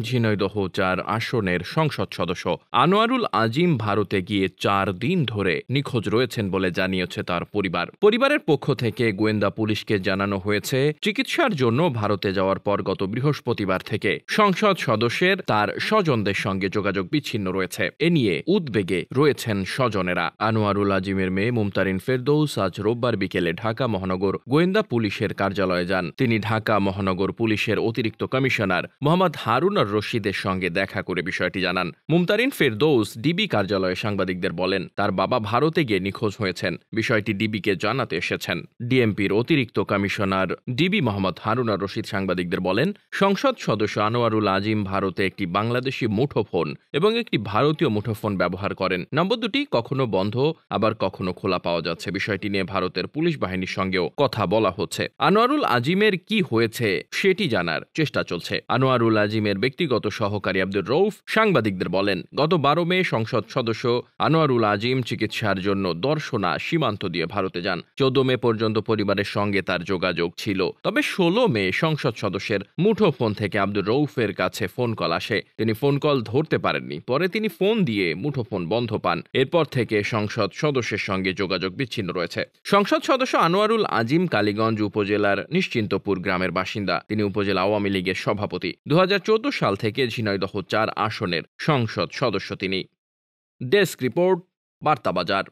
ঝিনাইদহ ৪ আসনের সংসদ সদস্য আনোয়ারুল আজিম ভারতে গিয়ে ৪ দিন ধরে নিখোঁজ রয়েছেন বলে জানিয়েছে তার পরিবার। পরিবারের পক্ষ থেকে গোয়েন্দা পুলিশকে জানানো হয়েছে, চিকিৎসার জন্য ভারতে যাওয়ার পর গত বৃহস্পতিবার থেকে সংসদ সদস্যের তার স্বজনদের সঙ্গে যোগাযোগ বিচ্ছিন্ন রয়েছে। এ নিয়ে উদ্বেগে রয়েছেন স্বজনেরা। আনোয়ারুল আজিমের মেয়ে মুমতারিন ফেরদৌস আজ রোববার বিকেলে ঢাকা মহানগর গোয়েন্দা পুলিশের কার্যালয়ে যান। তিনি ঢাকা মহানগর পুলিশের অতিরিক্ত কমিশনার মোহাম্মদ হারুন রশিদের সঙ্গে দেখা করে বিষয়টি জানান। মুমতারিন ফেরদৌস ডিবি কার্যালয়ে সাংবাদিকদের বলেন, তার বাবা ভারতে গিয়ে নিখোঁজ হয়েছেন। বিষয়টি ডিবিকে জানাতে এসেছেন। ডিএমপির অতিরিক্ত কমিশনার ডিবি মোহাম্মদ হারুন রশিদ সাংবাদিকদের বলেন, সংসদ সদস্য আনোয়ারুল আজিম ভারতে একটি বাংলাদেশি মুঠোফোন এবং একটি ভারতীয় মুঠোফোন ব্যবহার করেন। নম্বর দুটি কখনো বন্ধ আবার কখনো খোলা পাওয়া যাচ্ছে। বিষয়টি নিয়ে ভারতের পুলিশ বাহিনীর সঙ্গেও কথা বলা হচ্ছে। আনোয়ারুল আজিমের কি হয়েছে সেটি জানার চেষ্টা চলছে। আনোয়ারুল আজিমের ব্যক্তিগত সহকারী আব্দুর রউফ সাংবাদিকদের বলেন, গত ১২ মে সংসদ সদস্য আনোয়ারুল আজিম চিকিৎসার জন্য দর্শনা সীমান্ত দিয়ে ভারতে যান। ১৪ মে পর্যন্ত পরিবারের সঙ্গে তার যোগাযোগ ছিল। তবে ১৬ মে সংসদ সদস্যের মুঠোফোন থেকে আব্দুর রউফের কাছে ফোন কল আসে। তিনি ফোন কল ধরতে পারেননি। পরে তিনি ফোন দিয়ে মুঠোফোন বন্ধ পান। এরপর থেকে সংসদ সদস্যের সঙ্গে যোগাযোগ বিচ্ছিন্ন রয়েছে। সংসদ সদস্য আনোয়ারুল আজিম কালীগঞ্জ উপজেলার নিশ্চিন্তপুর গ্রামের বাসিন্দা। তিনি উপজেলা আওয়ামী লীগের সভাপতি। ২০১৪ সাল থেকে ঝিনাইদহ ৪ আসনের সংসদ সদস্য তিনি। Desk report, বার্তাবাজার।